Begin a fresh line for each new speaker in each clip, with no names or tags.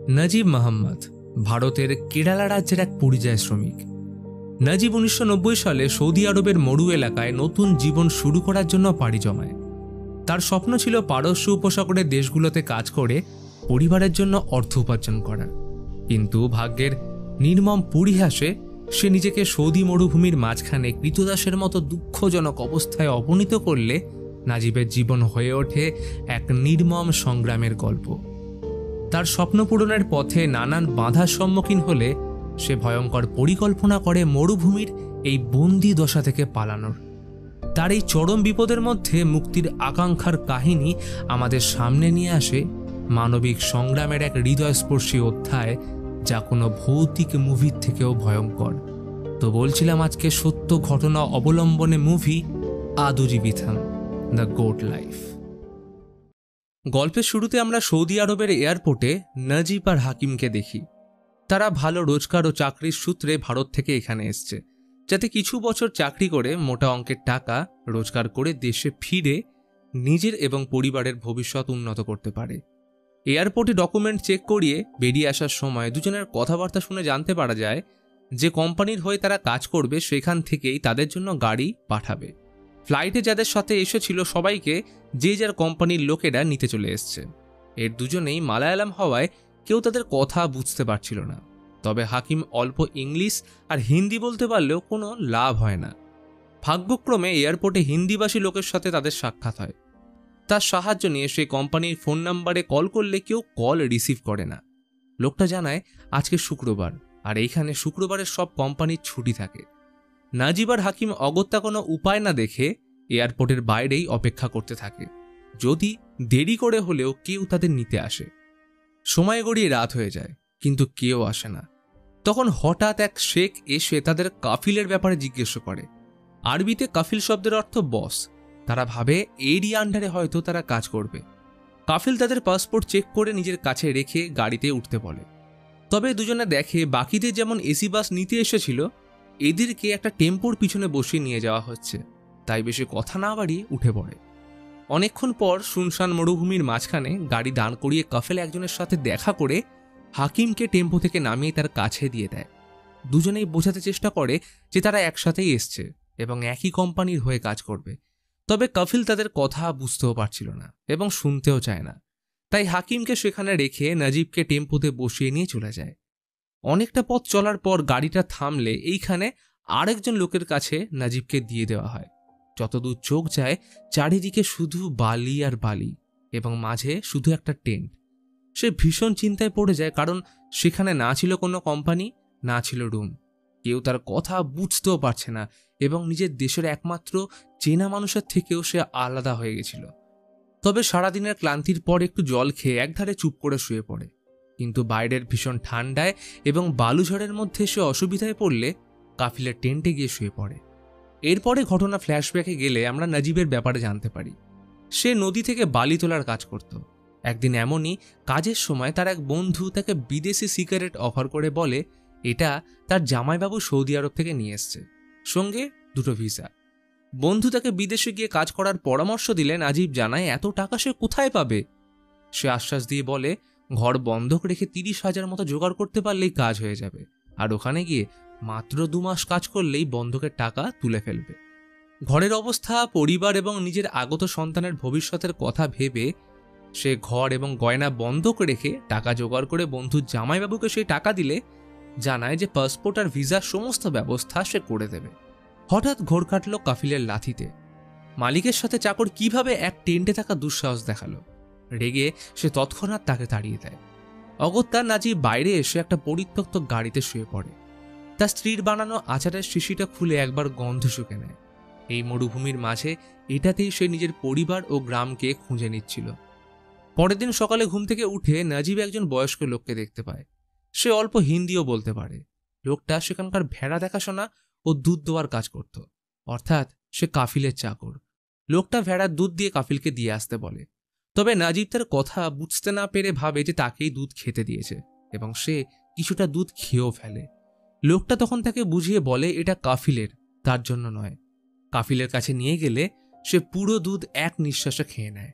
নাজিব মাহমুদ ভারতের কেরালা রাজ্যের এক পরিযায়ী শ্রমিক। নাজিব 1990 সালে সৌদি আরবের মরু এলাকায় নতুন জীবন শুরু করার জন্য পাড়ি জমায়। তার স্বপ্ন ছিল পারস্য উপসাগরের দেশগুলোতে কাজ করে পরিবারের জন্য অর্থ উপার্জন করা, কিন্তু ভাগ্যের নির্মম পরিহাসে সে নিজেকে সৌদি মরুভূমির মাঝখানে কৃতদাসের মতো দুঃখজনক অবস্থায় অবনীত করলে নাজিবের জীবন হয়ে ওঠে এক নির্মম সংগ্রামের গল্প। তার স্বপ্ন পূরণের পথে নানান বাধার সম্মুখীন হলে সে ভয়ঙ্কর পরিকল্পনা করে মরুভূমির এই বন্দি দশা থেকে পালানোর। তার এই চরম বিপদের মধ্যে মুক্তির আকাঙ্ক্ষার কাহিনী আমাদের সামনে নিয়ে আসে মানবিক সংগ্রামের এক হৃদয়স্পর্শী অধ্যায়, যা কোনো ভৌতিক মুভির থেকেও ভয়ঙ্কর। তো বলছিলাম আজকে সত্য ঘটনা অবলম্বনে মুভি আদুজিবিথাম দ্য গোট লাইফ। গল্পের শুরুতে আমরা সৌদি আরবের এয়ারপোর্টে নাজিব আর হাকিমকে দেখি। তারা ভালো রোজগার ও চাকরির সূত্রে ভারত থেকে এখানে এসছে, যাতে কিছু বছর চাকরি করে মোটা অঙ্কের টাকা রোজগার করে দেশে ফিরে নিজের এবং পরিবারের ভবিষ্যৎ উন্নত করতে পারে। এয়ারপোর্টে ডকুমেন্ট চেক করিয়ে বেরিয়ে আসার সময় দুজনের কথাবার্তা শুনে জানতে পারা যায় যে কোম্পানির হয়ে তারা কাজ করবে সেখান থেকেই তাদের জন্য গাড়ি পাঠাবে। ফ্লাইটে যাদের সাথে এসেছিল সবাইকে যে যার কোম্পানির লোকেরা নিতে চলে এসছে। এর দুজনেই মালায়ালাম হওয়ায় কেউ তাদের কথা বুঝতে পারছিল না, তবে হাকিম অল্প ইংলিশ আর হিন্দি বলতে পারলেও কোনো লাভ হয় না। ভাগ্যক্রমে এয়ারপোর্টে হিন্দিভাষী লোকের সাথে তাদের সাক্ষাৎ হয়। তার সাহায্য নিয়ে সেই কোম্পানির ফোন নাম্বারে কল করলে কেউ কল রিসিভ করে না। লোকটা জানায় আজকে শুক্রবার, আর এইখানে শুক্রবারের সব কোম্পানির ছুটি থাকে। নাজিব আর হাকিম অগত্যা কোনো উপায় না দেখে এয়ারপোর্টের বাইরেই অপেক্ষা করতে থাকে, যদি দেরি করে হলেও কেউ তাদের নিতে আসে। সময় গড়িয়ে রাত হয়ে যায়, কিন্তু কেউ আসে না। তখন হঠাৎ এক শেখ এসে তাদের কাফিলের ব্যাপারে জিজ্ঞেস করে। আরবিতে কাফিল শব্দের অর্থ বস। তারা ভাবে এরই আন্ডারে হয়তো তারা কাজ করবে। কাফিল তাদের পাসপোর্ট চেক করে নিজের কাছে রেখে গাড়িতে উঠতে বলে। তবে দুজনে দেখে বাকিদের যেমন এসি বাস নিতে এসেছিল, এদেরকে একটা টেম্পোর পিছনে বসিয়ে নিয়ে যাওয়া হচ্ছে, তাই বেশি কথা না বাড়িয়ে উঠে পড়ে। অনেকক্ষণ পর শুনশান মরুভূমির মাঝখানে গাড়ি দাঁড় করিয়ে কাফেল একজনের সাথে দেখা করে হাকিমকে টেম্পো থেকে নামিয়ে তার কাছে দিয়ে দেয়। দুজনেই বোঝাতে চেষ্টা করে যে তারা একসাথেই এসছে এবং একই কোম্পানির হয়ে কাজ করবে। তবে কাফিল তাদের কথা বুঝতেও পারছিল না এবং শুনতেও চায় না, তাই হাকিমকে সেখানে রেখে নাজিবকে টেম্পোতে বসিয়ে নিয়ে চলে যায়। অনেকটা পথ চলার পর গাড়িটা থামলে এইখানে আরেকজন লোকের কাছে নাজিবকে দিয়ে দেওয়া হয়। যতদূর চোখ যায় চারিদিকে শুধু বালি আর বালি এবং মাঝে শুধু একটা টেন্ট। সে ভীষণ চিন্তায় পড়ে যায়, কারণ সেখানে না ছিল কোনো কোম্পানি, না ছিল রুম। কেউ তার কথা বুঝতেও পারছে না এবং নিজের দেশের একমাত্র চেনা মানুষের থেকেও সে আলাদা হয়ে গেছিল। তবে সারাদিনের ক্লান্তির পর একটু জল খেয়ে একধারে চুপ করে শুয়ে পড়ে, কিন্তু বাইরের ভীষণ ঠান্ডায় এবং বালুঝড়ের মধ্যে সে অসুবিধায় পড়লে কাফিলের টেন্টে গিয়ে শুয়ে পড়ে। এরপরে ঘটনা ফ্ল্যাশব্যাকে গেলে আমরা নাজিবের ব্যাপারে জানতে পারি। সে নদী থেকে বালি তোলার কাজ করত। একদিন এমনই কাজের সময় তার এক বন্ধু তাকে বিদেশি সিগারেট অফার করে বলে এটা তার জামাইবাবু সৌদি আরব থেকে নিয়ে এসছে, সঙ্গে 2টো ভিসা। বন্ধু তাকে বিদেশে গিয়ে কাজ করার পরামর্শ দিলে নাজিব জানায় এত টাকা সে কোথায় পাবে। সে আশ্বাস দিয়ে বলে ঘর বন্ধক রেখে 30,000 মতো জোগাড় করতে পারলেই কাজ হয়ে যাবে, আর ওখানে গিয়ে মাত্র 2 মাস কাজ করলেই বন্ধকের টাকা তুলে ফেলবে। ঘরের অবস্থা, পরিবার এবং নিজের আগত সন্তানের ভবিষ্যতের কথা ভেবে সে ঘর এবং গয়না বন্ধক রেখে টাকা জোগাড় করে বন্ধুর জামাইবাবুকে সেই টাকা দিলে জানায় যে পাসপোর্ট আর ভিসার সমস্ত ব্যবস্থা সে করে দেবে। হঠাৎ ঘোর কাটল কাফিলের লাথিতে। মালিকের সাথে চাকর কিভাবে এক টেন্টে থাকা দুঃসাহস দেখালো। রেগে সে তৎক্ষণাৎ তাকে তাড়িয়ে দেয়। অগত্যা নাজিব বাইরে এসে একটা পরিত্যক্ত গাড়িতে শুয়ে পড়ে। তার স্ত্রীর বানানো আচারের শিশিটা খুলে একবার গন্ধ শুকে নেয়। এই মরুভূমির মাঝে এটাতেই সে নিজের পরিবার ও গ্রামকে খুঁজে নিচ্ছিল। পরের দিন সকালে ঘুম থেকে উঠে নাজিব একজন বয়স্ক লোককে দেখতে পায়। সে অল্প হিন্দিও বলতে পারে। লোকটা সেখানকার ভেড়া দেখাশোনা ও দুধ দেওয়ার কাজ করত, অর্থাৎ সে কাফিলের চাকর। লোকটা ভেড়ার দুধ দিয়ে কাফিলকে দিয়ে আসতে বলে। তবে নাজিব তার কথা বুঝতে না পেরে ভাবে যে তাকেই দুধ খেতে দিয়েছে এবং সে কিছুটা দুধ খেয়েও ফেলে। লোকটা তখন তাকে বুঝিয়ে বলে এটা কাফিলের, তার জন্য নয়। কাফিলের কাছে নিয়ে গেলে সে পুরো দুধ এক নিঃশ্বাসে খেয়ে নেয়।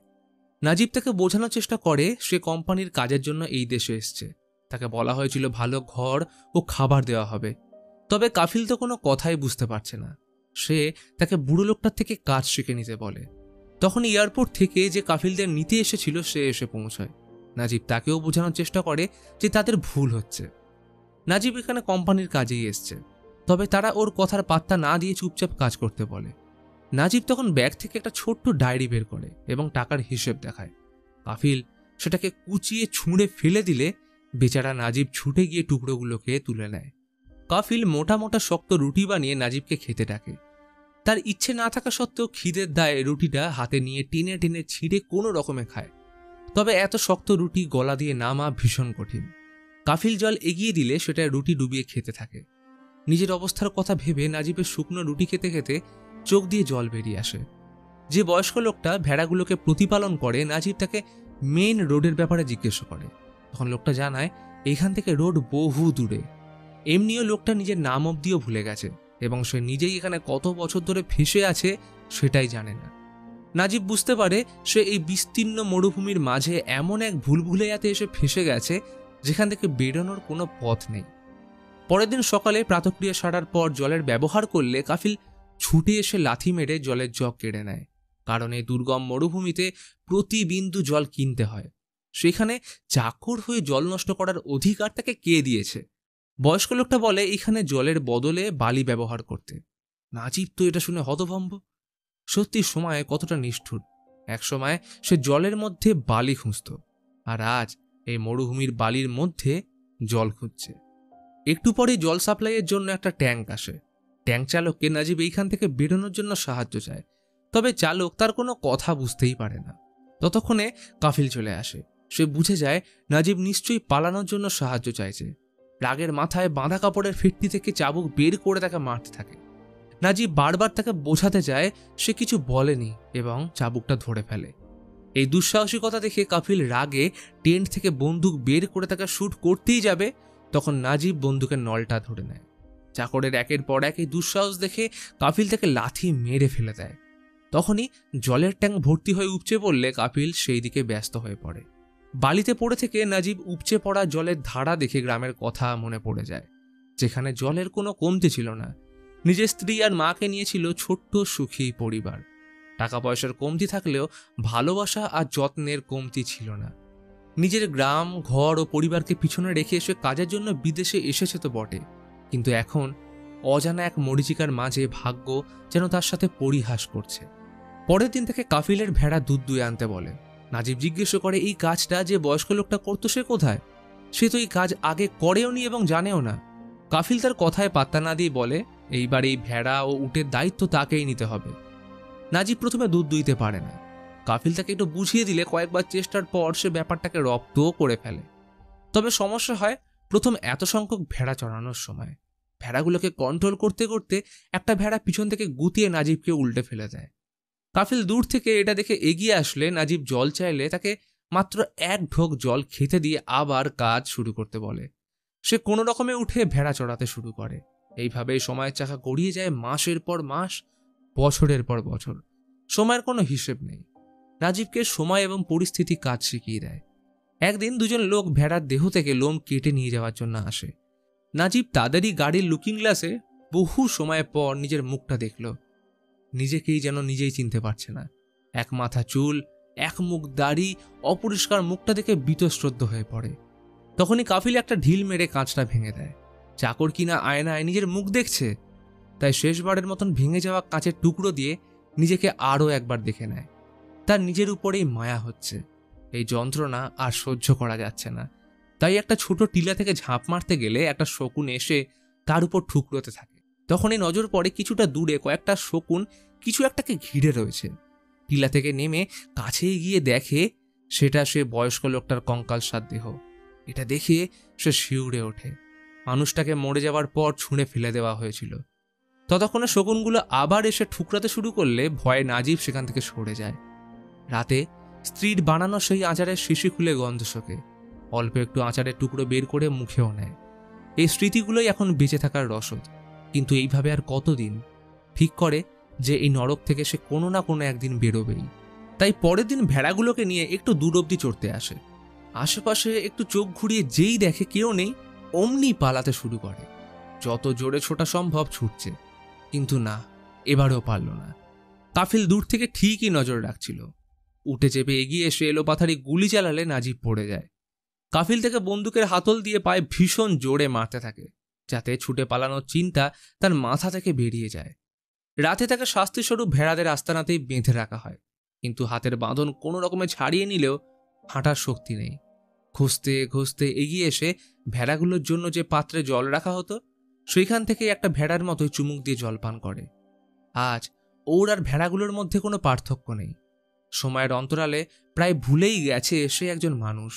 নাজিব তাকে বোঝানোর চেষ্টা করে সে কোম্পানির কাজের জন্য এই দেশে এসছে, তাকে বলা হয়েছিল ভালো ঘর ও খাবার দেওয়া হবে। তবে কাফিল তো কোনো কথাই বুঝতে পারছে না। সে তাকে বুড়ো লোকটার থেকে কাজ শিখে নিতে বলে। তখন এয়ারপোর্ট থেকে যে কাফিলদের নিতে এসেছিল সে এসে পৌঁছায়। নাজিব তাকেও বোঝানোর চেষ্টা করে যে তাদের ভুল হচ্ছে। নাজিব এখানে কোম্পানির কাজেই এসছে, তবে তারা ওর কথার পাত্তা না দিয়ে চুপচাপ কাজ করতে বলে। নাজিব তখন ব্যাগ থেকে একটা ছোট্ট ডায়েরি বের করে এবং টাকার হিসেব দেখায়। কাফিল সেটাকে কুচিয়ে ছুঁড়ে ফেলে দিলে বেচারা নাজিব ছুটে গিয়ে টুকরোগুলোকে তুলে নেয়। কাফিল মোটা মোটা শক্ত রুটি বানিয়ে নাজিবকে খেতে ডাকে। তার ইচ্ছে না থাকা সত্ত্বেও খিদের দায়ে রুটিটা হাতে নিয়ে টেনে টেনে ছিঁড়ে কোনো রকমে খায়। তবে এত শক্ত রুটি গলা দিয়ে নামা ভীষণ কঠিন। কাফিল জল এগিয়ে দিলে সেটা রুটি ডুবিয়ে খেতে থাকে। নিজের অবস্থার কথা ভেবে নাজিবের শুকনো রুটি খেতে খেতে চোখ দিয়ে জল বেরিয়ে আসে। যে বয়স্ক লোকটা ভেড়াগুলোকে প্রতিপালন করে নাজিব তাকে মেইন রোডের ব্যাপারে জিজ্ঞেস করে। তখন লোকটা জানায় এখান থেকে রোড বহু দূরে। এমনিও লোকটা নিজের নাম অব্দিও ভুলে গেছে এবং সে নিজেই এখানে কত বছর ধরে ফেসে আছে সেটাই জানে না। নাজিব বুঝতে পারে সে এই বিস্তীর্ণ মরুভূমির মাঝে এমন এক ভুলভুলাইয়াতে এসে ফেসে গেছে যেখান থেকে বেরোনোর কোনো পথ নেই। পরের দিন সকালে প্রাতঃক্রিয়া সারার পর জলের ব্যবহার করলে কাফিল ছুটে এসে লাথি মেরে জলের জগ কেড়ে নেয়, কারণ এই দুর্গম মরুভূমিতে প্রতি বিন্দু জল কিনতে হয়। সেখানে চাকর হয়ে জল নষ্ট করার অধিকার তাকে কে দিয়েছে? বয়স্ক লোকটা বলে এখানে জলের বদলে বালি ব্যবহার করতে। নাজিব তো এটা শুনে হতভম্ব। সত্যি সময় কতটা নিষ্ঠুর। এক সময় সে জলের মধ্যে বালি খুঁজত, আর আজ এই মরুভূমির বালির মধ্যে জল খুঁজছে। একটু পরে জল সাপ্লাইয়ের জন্য একটা ট্যাঙ্ক আসে। ট্যাঙ্ক চালককে নাজিব এইখান থেকে বেরোনোর জন্য সাহায্য চায়, তবে চালক তার কোনো কথা বুঝতেই পারে না। ততক্ষণে কাফিল চলে আসে। সে বুঝে যায় নাজিব নিশ্চয়ই পালানোর জন্য সাহায্য চাইছে। রাগের মাথায় বাঁধা কাপড়ের ফিরতি থেকে চাবুক বের করে তাকে মারতে থাকে। নাজিব বারবার তাকে বোঝাতে চায় সে কিছু বলেনি এবং চাবুকটা ধরে ফেলে। এই দুঃসাহসিকতা দেখে কাফিল রাগে টেন্ট থেকে বন্দুক বের করে তাকে শ্যুট করতেই যাবে, তখন নাজিব বন্দুকের নলটা ধরে নেয়। চাকরের একের পর এক এই দুঃসাহস দেখে কাফিল তাকে লাথি মেরে ফেলে দেয়। তখনই জলের ট্যাঙ্ক ভর্তি হয়ে উপচে পড়লে কাফিল সেই দিকে ব্যস্ত হয়ে পড়ে। বালিতে পড়ে থেকে নাজিব উপচে পড়া জলের ধারা দেখে গ্রামের কথা মনে পড়ে যায়, যেখানে জলের কোনো কমতি ছিল না। নিজের স্ত্রী আর মাকে নিয়েছিল ছোট্ট সুখী পরিবার। টাকা পয়সার কমতি থাকলেও ভালোবাসা আর যত্নের কমতি ছিল না। নিজের গ্রাম, ঘর ও পরিবারকে পিছনে রেখে এসে কাজের জন্য বিদেশে এসেছে তো বটে, কিন্তু এখন অজানা এক মরীচিকার মাঝে ভাগ্য যেন তার সাথে পরিহাস করছে। পরের দিন থেকে কাফিলের ভেড়া দুধ দুয়ে আনতে বলে। নাজিব জিজ্ঞেস করে এই কাজটা যে বয়স্ক লোকটা করতো সে কোথায়? সে তো এই কাজ আগে করেও নি এবং জানেও না। কাফিল তার কথায় পাত্তা না দিয়ে বলে এইবার এই ভেড়া ও উটের দায়িত্ব তাকেই নিতে হবে। নাজিব প্রথমে দুধ দুইতে পারে না। কাফিল তাকে একটু বুঝিয়ে দিলে কয়েকবার চেষ্টার পর সে ব্যাপারটাকে রপ্তও করে ফেলে। তবে সমস্যা হয় প্রথম এত সংখ্যক ভেড়া চড়ানোর সময়। ভেড়াগুলোকে কন্ট্রোল করতে করতে একটা ভেড়া পিছন থেকে গুতিয়ে নাজিবকে উল্টে ফেলে দেয়। কাফিল দূর থেকে এটা দেখে এগিয়ে আসলে নাজিব জল চাইলে তাকে মাত্র এক ঢোক জল খেতে দিয়ে আবার কাজ শুরু করতে বলে। সে কোনো রকমে উঠে ভেড়া চড়াতে শুরু করে। এইভাবে সময়ের চাকা গড়িয়ে যায় মাসের পর মাস, বছরের পর বছর। সময়ের কোনো হিসেব নেই। নাজিবকে সময় এবং পরিস্থিতি কাজ শিখিয়ে দেয়। একদিন দুজন লোক ভেড়ার দেহ থেকে লোম কেটে নিয়ে যাওয়ার জন্য আসে। নাজিব তাদেরই গাড়ির লুকিং গ্লাসে বহু সময় পর নিজের মুখটা দেখল। নিজেকেই যেন নিজেই চিনতে পারছে না। এক মাথা চুল, এক মুখ দাড়ি, অপরিষ্কার মুখটা দেখে বীতশ্রদ্ধ হয়ে পড়ে। তখনই কাফিল একটা ঢিল মেরে কাঁচটা ভেঙে দেয়। চাকর কিনা আয়নায় নিজের মুখ দেখছে, তাই শেষবারের মতন ভেঙে যাওয়া কাঁচের টুকরো দিয়ে নিজেকে আরও একবার দেখে নেয়। তার নিজের উপরেই মায়া হচ্ছে। এই যন্ত্রণা আর সহ্য করা যাচ্ছে না। তাই একটা ছোট টিলা থেকে ঝাঁপ মারতে গেলে একটা শকুন এসে তার উপর ঠুকরোতে থাকে। তখনই নজর পড়ে কিছুটা দূরে কয়েকটা শকুন কিছু একটাকে ঘিরে রয়েছে। টিলা থেকে নেমে কাছে গিয়ে দেখে সেটা সে বয়স্ক লোকটার কঙ্কালসাৎ দেহ। এটা দেখে সে শিউরে ওঠে। মানুষটাকে মরে যাওয়ার পর ছুঁড়ে ফেলে দেওয়া হয়েছিল। ততক্ষণে শকুনগুলো আবার এসে ঠুকরাতে শুরু করলে ভয়ে নাজিব সেখান থেকে সরে যায়। রাতে স্ত্রীর বানানো সেই আচারের শিশি খুলে গন্ধ শোকে। অল্প একটু আচারের টুকরো বের করে মুখেও নেয়। এই স্মৃতিগুলোই এখন বেঁচে থাকার রসদ। কিন্তু এইভাবে আর কতদিন? ঠিক করে যে এই নরক থেকে সে কোনো না কোনো একদিন বেরোবেই। তাই পরের দিন ভেড়াগুলোকে নিয়ে একটু দূর অবধি চড়তে আসে। আশেপাশে একটু চোখ ঘুরিয়ে যেই দেখে কেউ নেই, অমনি পালাতে শুরু করে। যত জোরে ছোটা সম্ভব ছুটছে, কিন্তু না, এবারেও পারল না। কাফিল দূর থেকে ঠিকই নজর রাখছিল। উঠে চেপে এগিয়ে এসে এলোপাথারি গুলি চালালে নাজিব পড়ে যায়। কাফিল থেকে বন্দুকের হাতল দিয়ে পায়ে ভীষণ জোরে মারতে থাকে, যাতে ছুটে পালানোর চিন্তা তার মাথা থেকে বেরিয়ে যায়। রাতে তাকে শাস্তিস্বরূপ ভেড়াদের আস্তানাতেই বেঁধে রাখা হয়, কিন্তু হাতের বাঁধন কোনো রকমে ছাড়িয়ে নিলেও হাঁটার শক্তি নেই। খুঁজতে খুঁজতে এগিয়ে এসে ভেড়াগুলোর জন্য যে পাত্রে জল রাখা হতো, সেইখান থেকে একটা ভেড়ার মতোই চুমুক দিয়ে জল পান করে। আজ ওর আর ভেড়াগুলোর মধ্যে কোনো পার্থক্য নেই। সময়ের অন্তরালে প্রায় ভুলেই গেছে সে একজন মানুষ।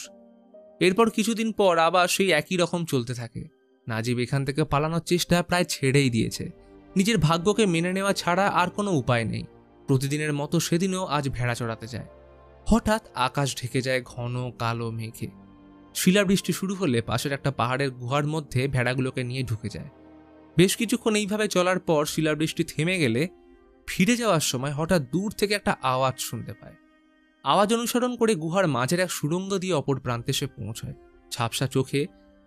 এরপর কিছুদিন পর আবার সেই একই রকম চলতে থাকে। নাজিব এখান থেকে পালানোর চেষ্টা প্রায় ছেড়েই দিয়েছে। নিজের ভাগ্যকে মেনে নেওয়া ছাড়া আর কোনো উপায় নেই। প্রতিদিনের মতো সেদিনও আজ ভেড়া চড়াতে যায়। হঠাৎ আকাশ ঢেকে যায় ঘন কালো মেঘে। শিলাবৃষ্টি শুরু হলে পাশের একটা পাহাড়ের গুহার মধ্যে ভেড়াগুলোকে নিয়ে ঢুকে যায়। বেশ কিছুক্ষণ এইভাবে চলার পর শিলাবৃষ্টি থেমে গেলে ফিরে যাওয়ার সময় হঠাৎ দূর থেকে একটা আওয়াজ শুনতে পায়। আওয়াজ অনুসরণ করে গুহার মাঝের এক সুড়ঙ্গ দিয়ে অপর প্রান্তে সে পৌঁছায়। ঝাপসা চোখে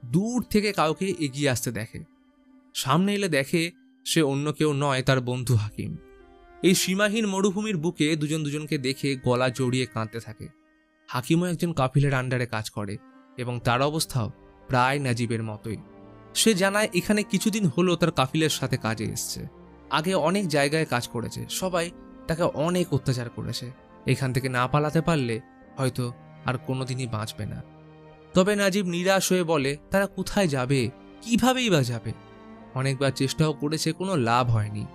দূর থেকে কাউকে এগিয়ে আসতে দেখে। সামনে এলে দেখে সে অন্য কেউ নয়, তার বন্ধু হাকিম। এই সীমাহীন মরুভূমির বুকে দুজন দুজনকে দেখে গলা জড়িয়ে কাঁদতে থাকে। হাকিমও একজন কাফিলের আন্ডারে কাজ করে এবং তার অবস্থাও প্রায় নাজিবের মতোই। সে জানায় এখানে কিছুদিন হলো তার কাফিলের সাথে কাজে এসছে। আগে অনেক জায়গায় কাজ করেছে, সবাই তাকে অনেক অত্যাচার করেছে। এখান থেকে না পালাতে পারলে হয়তো আর কোনোদিনই বাঁচবে না। তবে নাজিব নিরাশ হয়ে বলে তারা কোথায় যাবে, কিভাবেই বা যাবে। অনেকবার চেষ্টাও করেছে, কোনো লাভ হয়নি।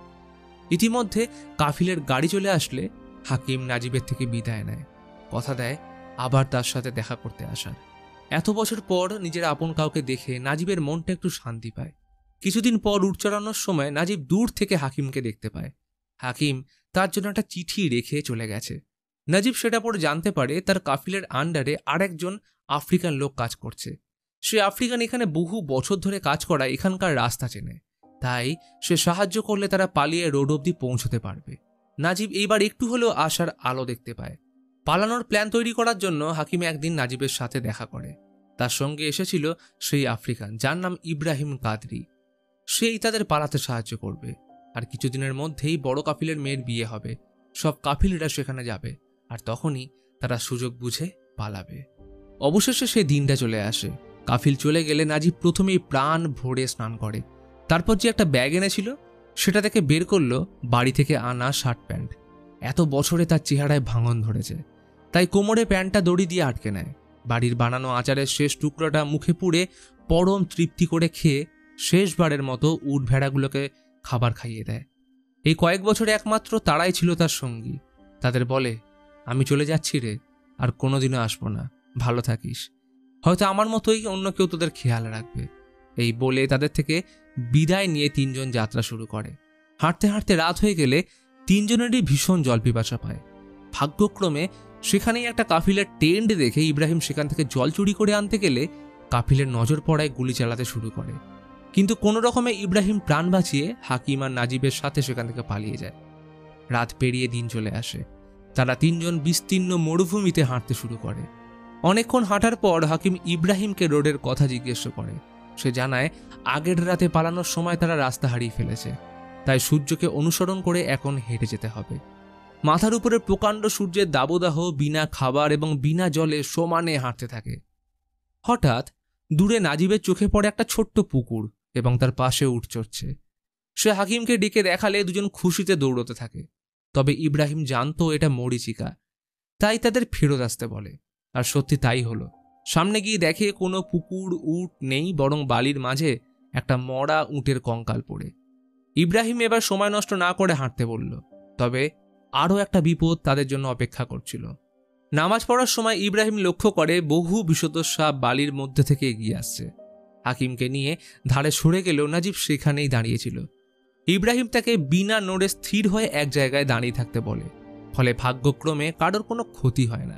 ইতিমধ্যে কাফিলের গাড়ি চলে আসলে হাকিম নাজিবের থেকে বিদায় নেয়। কথা দেয় আবার তার সাথে দেখা করতে আসার। এত বছর পর নিজের আপন কাউকে দেখে নাজিবের মনটা একটু শান্তি পায়। কিছুদিন পর উট চড়ানোর সময় নাজিব দূর থেকে হাকিমকে দেখতে পায়। হাকিম তার জন্য একটা চিঠি রেখে চলে গেছে। নাজিব সেটা পড়ে জানতে পারে তার কাফিলের আন্ডারে আরেকজন আফ্রিকান লোক কাজ করছে। সে আফ্রিকান এখানে বহু বছর ধরে কাজ করা, এখানকার রাস্তা চেনে। তাই সে সাহায্য করলে তারা পালিয়ে রোড অবধি পৌঁছতে পারবে। নাজিব এইবার একটু হলেও আশার আলো দেখতে পায়। পালানোর প্ল্যান তৈরি করার জন্য হাকিম একদিন নাজিবের সাথে দেখা করে। তার সঙ্গে এসেছিল সেই আফ্রিকান, যার নাম ইব্রাহিম কাদরি। সেই তাদের পালাতে সাহায্য করবে। আর কিছুদিনের মধ্যেই বড় কাফিলের মেয়ের বিয়ে হবে। সব কাফিলরা সেখানে যাবে, আর তখনই তারা সুযোগ বুঝে পালাবে। অবশেষে সেই দিনটা চলে আসে। কাফিল চলে গেলে নাজিব প্রথমেই প্রাণ ভরে স্নান করে। তারপর যে একটা ব্যাগ এনেছিল সেটা থেকে বের করলো বাড়ি থেকে আনা শার্ট প্যান্ট। এত বছরে তার চেহারায় ভাঙন ধরেছে, তাই কোমরে প্যান্টটা দড়ি দিয়ে আটকে নেয়। বাড়ির বানানো আচারের শেষ টুকরোটা মুখে পুড়ে পরম তৃপ্তি করে খেয়ে শেষবারের মতো উট ভেড়াগুলোকে খাবার খাইয়ে দেয়। এই কয়েক বছরে একমাত্র তারাই ছিল তার সঙ্গী। তাদের বলে, আমি চলে যাচ্ছি রে, আর কোনোদিনও আসবো না, ভালো থাকিস। হয়তো আমার মতোই অন্য কেউ তোদের খেয়াল রাখবে। এই বলে তাদের থেকে বিদায় নিয়ে তিনজন যাত্রা শুরু করে। হাঁটতে হাঁটতে রাত হয়ে গেলে তিনজনেরই ভীষণ জল পিপাসা পায়। ভাগ্যক্রমে সেখানেই একটা কাফিলের টেন্ট দেখে ইব্রাহিম সেখান থেকে জল চুরি করে আনতে গেলে কাফিলের নজর পড়ায় গুলি চালাতে শুরু করে। কিন্তু কোনো রকমে ইব্রাহিম প্রাণ বাঁচিয়ে হাকিম আর নাজিবের সাথে সেখান থেকে পালিয়ে যায়। রাত পেরিয়ে দিন চলে আসে। তারা তিনজন বিস্তীর্ণ মরুভূমিতে হাঁটতে শুরু করে। অনেকক্ষণ হাঁটার পর হাকিম ইব্রাহিমকে রোডের কথা জিজ্ঞেস করে। সে জানায় আগের রাতে পালানোর সময় তারা রাস্তা হারিয়ে ফেলেছে, তাই সূর্যকে অনুসরণ করে এখন হেঁটে যেতে হবে। মাথার উপরে প্রকাণ্ড সূর্যের দাবদাহ বিনা খাবার এবং বিনা জলে সমানে হাঁটতে থাকে। হঠাৎ দূরে নাজিবের চোখে পড়ে একটা ছোট্ট পুকুর এবং তার পাশে উট চড়ছে। সে হাকিমকে ডেকে দেখালে দুজন খুশিতে দৌড়তে থাকে। তবে ইব্রাহিম জানতো এটা মরীচিকা, তাই তাদের ফেরত আসতে বলে। আর সত্যি তাই হলো। সামনে গিয়ে দেখে কোনো পুকুর উট নেই, বরং বালির মাঝে একটা মরা উটের কঙ্কাল পড়ে। ইব্রাহিম এবার সময় নষ্ট না করে হাঁটতে বলল। তবে আরও একটা বিপদ তাদের জন্য অপেক্ষা করছিল। নামাজ পড়ার সময় ইব্রাহিম লক্ষ্য করে বহু বিষধর সাপ বালির মধ্যে থেকে এগিয়ে আসছে। হাকিমকে নিয়ে ধারে সরে গেলেও নাজিব সেখানেই দাঁড়িয়েছিল। ইব্রাহিম তাকে বিনা নড়ে স্থির হয়ে এক জায়গায় দাঁড়িয়ে থাকতে বলে। ফলে ভাগ্যক্রমে কারোর কোনো ক্ষতি হয় না।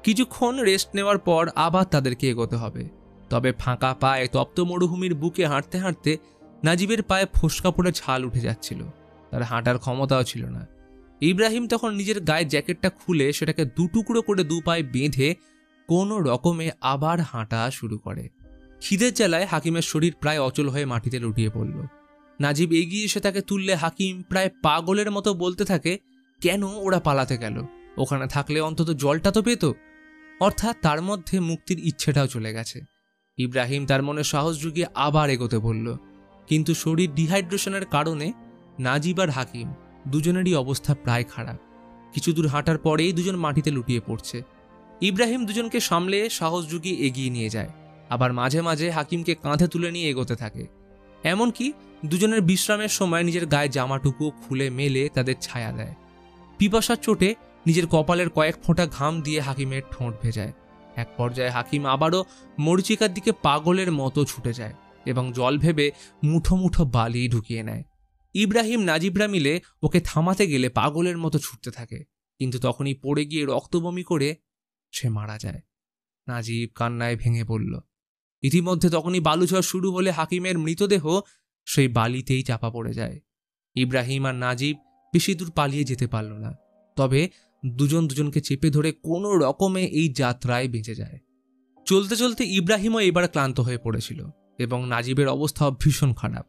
কিছুক্ষণ রেস্ট নেওয়ার পর আবার তাদেরকে এগোতে হবে। তবে ফাঁকা পায়ে তপ্ত মরুভূমির বুকে হাঁটতে হাঁটতে নাজিবের পায়ে ফোসকা পড়ে ছাল উঠে যাচ্ছিল। তার হাঁটার ক্ষমতাও ছিল না। ইব্রাহিম তখন নিজের গায়ে জ্যাকেটটা খুলে সেটাকে দুটুকরো করে দু পায়ে বেঁধে কোনো রকমে আবার হাঁটা শুরু করে। খিদের জ্বালায় হাকিমের শরীর প্রায় অচল হয়ে মাটিতে লুটিয়ে পড়ল। নাজিব এগিয়ে এসে তাকে তুললে হাকিম প্রায় পাগলের মতো বলতে থাকে, কেন ওরা পালাতে গেল? ওখানে থাকলে অন্তত জলটা তো পেত। অর্থাৎ তার মধ্যে মুক্তির ইচ্ছেটাও চলে গেছে। ইব্রাহিম তার মনে সাহস জুগিয়ে আবার এগোতে বলল, কিন্তু শরীর ডিহাইড্রেশনের কারণে নাজিব আর হাকিম দুজনেরই অবস্থা প্রায় খারাপ। কিছু দূর হাঁটার পরেই দুজন মাটিতে লুটিয়ে পড়ছে। ইব্রাহিম দুজনকে সামলে সাহস জুগিয়ে এগিয়ে নিয়ে যায়, আবার মাঝে মাঝে হাকিমকে কাঁধে তুলে নিয়ে এগোতে থাকে। এমনকি দুজনের বিশ্রামের সময় নিজের গায়ে জামাটুকু খুলে মেলে তাদের ছায়া দেয়। পিপাসার চোটে নিজের কপালের কয়েক ফোঁটা ঘাম দিয়ে হাকিমের ঠোঁট ভেজায়। এক পর্যায়ে হাকিম আবারও মরিচিকার দিকে পাগলের মতো ছুটে যায় এবং জল ভেবে মুঠো মুঠো বালি ঢুকিয়ে নেয়। ইব্রাহিম নাজিবরা মিলে ওকে থামাতে গেলে পাগলের মতো ছুটতে থাকে, কিন্তু তখনই পড়ে গিয়ে রক্তবমি করে সে মারা যায়। নাজিব কান্নায় ভেঙে পড়ল। ইতিমধ্যে তখনই বালুঝড় শুরু হলে হাকিমের মৃতদেহ সেই বালিতেই চাপা পড়ে যায়। ইব্রাহিম আর নাজিব বেশি দূর পালিয়ে যেতে পারল না, তবে দুজন দুজনকে চেপে ধরে কোনো রকমে এই যাত্রায় বেঁচে যায়। চলতে চলতে ইব্রাহিমও এবার ক্লান্ত হয়ে পড়েছিল এবং নাজিবের অবস্থা ভীষণ খারাপ।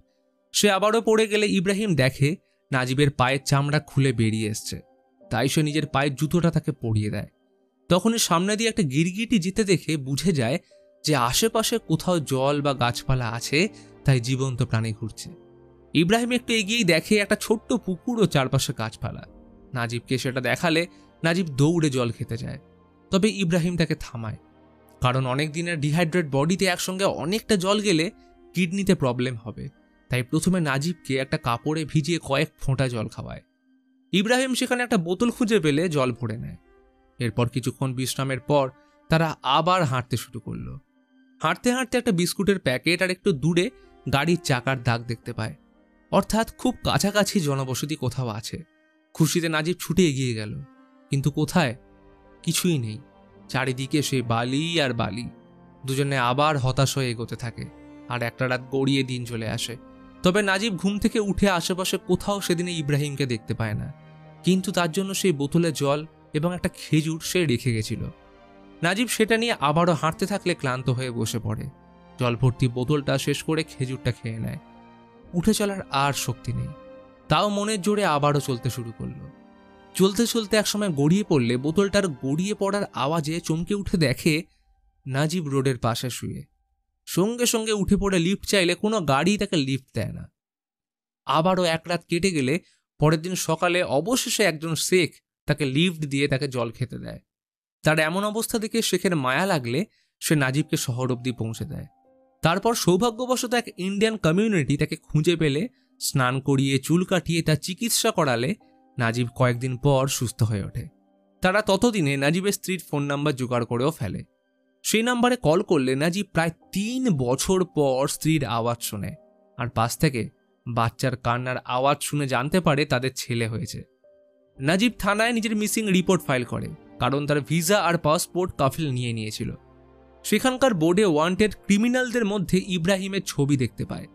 সে আবারও পড়ে গেলে ইব্রাহিম দেখে নাজিবের পায়ের চামড়া খুলে বেরিয়ে এসছে। তাই সে নিজের পায়ের জুতোটা তাকে পরিয়ে দেয়। তখনই সামনে দিয়ে একটা গিরগিটি যেতে দেখে বুঝে যায় যে আশেপাশে কোথাও জল বা গাছপালা আছে, তাই জীবন্ত প্রাণী ঘুরছে। ইব্রাহিম একটু এগিয়েই দেখে একটা ছোট্ট পুকুর ও চারপাশে গাছপালা। নাজিবকে সেটা দেখালে নাজিব দৌড়ে জল খেতে যায়, তবে ইব্রাহিম তাকে থামায়, কারণ অনেক দিনের ডিহাইড্রেট বডিতে একসঙ্গে অনেকটা জল গেলে কিডনিতে প্রবলেম হবে। তাই প্রথমে নাজিবকে একটা কাপড়ে ভিজিয়ে কয়েক ফোঁটা জল খাওয়ায়। ইব্রাহিম সেখানে একটা বোতল খুঁজে পেলে জল ভরে নেয়। এরপর কিছুক্ষণ বিশ্রামের পর তারা আবার হাঁটতে শুরু করলো। হাঁটতে হাঁটতে একটা বিস্কুটের প্যাকেট আর একটু দূরে গাড়ির চাকার দাগ দেখতে পায়, অর্থাৎ খুব কাছাকাছি জনবসতি কোথাও আছে। খুশিতে নাজিব ছুটে এগিয়ে গেল, কিন্তু কোথায়? কিছুই নেই। চারিদিকে সে বালি আর বালি। দুজনে আবার হতাশ হয়ে এগোতে থাকে, আর একটা রাত গড়িয়ে দিন চলে আসে। তবে নাজিব ঘুম থেকে উঠে আশেপাশে কোথাও সেদিনে ইব্রাহিমকে দেখতে পায় না, কিন্তু তার জন্য সেই বোতলে জল এবং একটা খেজুর সে রেখে গেছিল। নাজিব সেটা নিয়ে আবারও হাঁটতে থাকলে ক্লান্ত হয়ে বসে পড়ে। জল ভর্তি বোতলটা শেষ করে খেজুরটা খেয়ে নেয়। উঠে চলার আর শক্তি নেই, তাও মনের জোরে আবারও চলতে শুরু করলো। চলতে চলতে একসময় গড়িয়ে পড়লে বোতলটার গড়িয়ে পড়ার আওয়াজে চমকে উঠে দেখে নাজিব রোডের পাশে শুয়ে। সঙ্গে সঙ্গে উঠে পড়ে লিফট চাইলে কোনো গাড়ি তাকে লিফট দেয় না। আবারও এক রাত কেটে গেলে পরের দিন সকালে অবশেষে একজন শেখ তাকে লিফট দিয়ে তাকে জল খেতে দেয়। তার এমন অবস্থা দেখে শেখের মায়া লাগলে সে নাজিবকে শহর অবধি পৌঁছে দেয়। তারপর সৌভাগ্যবশত এক ইন্ডিয়ান কমিউনিটি তাকে খুঁজে পেলে স্নান করিয়ে চুল কাটিয়ে তার চিকিৎসা করালে নাজিব কয়েকদিন পর সুস্থ হয়ে ওঠে। তারা ততদিনে নাজিবের স্ত্রীর ফোন নাম্বার জোগাড় করেও ফেলে। সেই নাম্বারে কল করলে নাজিব প্রায় 3 বছর পর স্ত্রীর আওয়াজ শোনে, আর পাশ থেকে বাচ্চার কান্নার আওয়াজ শুনে জানতে পারে তাদের ছেলে হয়েছে। নাজিব থানায় নিজের মিসিং রিপোর্ট ফাইল করে, কারণ তার ভিসা আর পাসপোর্ট কাফিল নিয়ে নিয়েছিল। সেখানকার বোর্ডে ওয়ান্টেড ক্রিমিনালদের মধ্যে ইব্রাহিমের ছবি দেখতে পায়।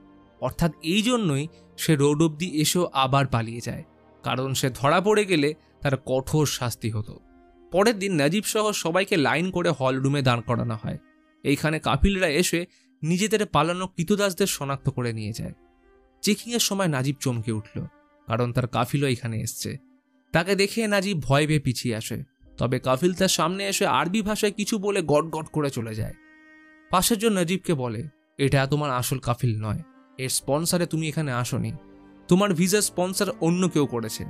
অর্থাৎ এই জন্যই সে রোড অবধি এসেও আবার পালিয়ে যায়, কারণ সে ধরা পড়ে গেলে তার কঠোর শাস্তি হতো। পরের দিন নাজিব সহ সবাইকে লাইন করে হল রুমে দাঁড় করানো হয়। এইখানে কাফিলরা এসে নিজেদের পালানো কৃতদাসদের শনাক্ত করে নিয়ে যায়। চেকিংয়ের সময় নাজিব চমকে উঠল, কারণ তার কাফিলও এখানে এসছে। তাকে দেখে নাজিব ভয় পেয়ে পিছিয়ে আসে, তবে কাফিল তার সামনে এসে আরবি ভাষায় কিছু বলে গট গট করে চলে যায়। পাশের জন নাজিবকে বলে, এটা তোমার আসল কাফিল নয়, এর স্পন্সারে তুমি এখানে আসোনি, তোমার ভিসা স্পন্সর অন্য কেউ করেছে।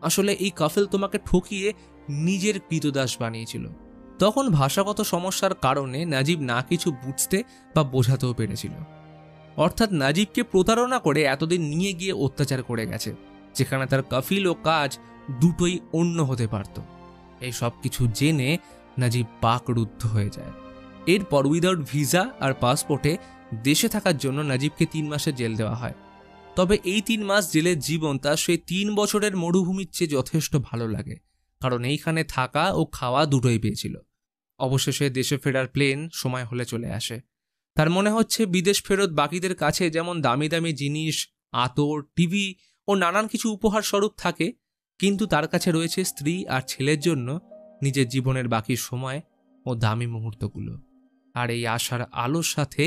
আসলে এই কাফিল তোমাকে ঠকিয়ে নিজের কৃতদাস বানিয়েছিল। তখন ভাষাগত সমস্যার কারণে নাজিব না কিছু বুঝতে বা বোঝাতেও পেরেছিল। অর্থাৎ নাজিবকে প্রতারণা করে এতদিন নিয়ে গিয়ে অত্যাচার করে গেছে, যেখানে তার কাফিল ও কাজ দুটোই অন্য হতে পারত। এই সব কিছু জেনে নাজিব পাকরুদ্ধ হয়ে যায়। এরপর উইদাউট ভিসা আর পাসপোর্টে দেশে থাকার জন্য নাজিবকে 3 মাসের জেল দেওয়া হয়। তবে এই 3 মাস জেলের জীবন তার সেই 3 বছরের মরুভূমির চেয়ে যথেষ্ট ভালো লাগে, কারণ এইখানে থাকা ও খাওয়া দুটোই পেয়েছিল। অবশেষে দেশে ফেরার প্লেন সময় হলে চলে আসে। তার মনে হচ্ছে বিদেশ ফেরত বাকিদের কাছে যেমন দামি দামি জিনিস, আতর, টিভি ও নানান কিছু উপহার স্বরূপ থাকে, কিন্তু তার কাছে রয়েছে স্ত্রী আর ছেলের জন্য নিজের জীবনের বাকি সময় ও দামি মুহূর্তগুলো। আর এই আশার আলোর সাথে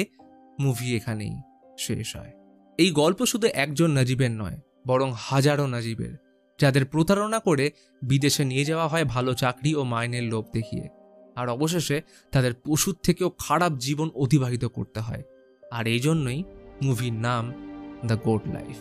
মুভি এখানেই শেষ হয়। এই গল্প শুধু একজন নাজিবের নয়, বরং হাজারো নাজিবের, যাদের প্রতারণা করে বিদেশে নিয়ে যাওয়া হয় ভালো চাকরি ও মাইনের লোভ দেখিয়ে, আর অবশেষে তাদের পশুর থেকেও খারাপ জীবন অতিবাহিত করতে হয়। আর এই জন্যই মুভির নাম দ্য গোট লাইফ।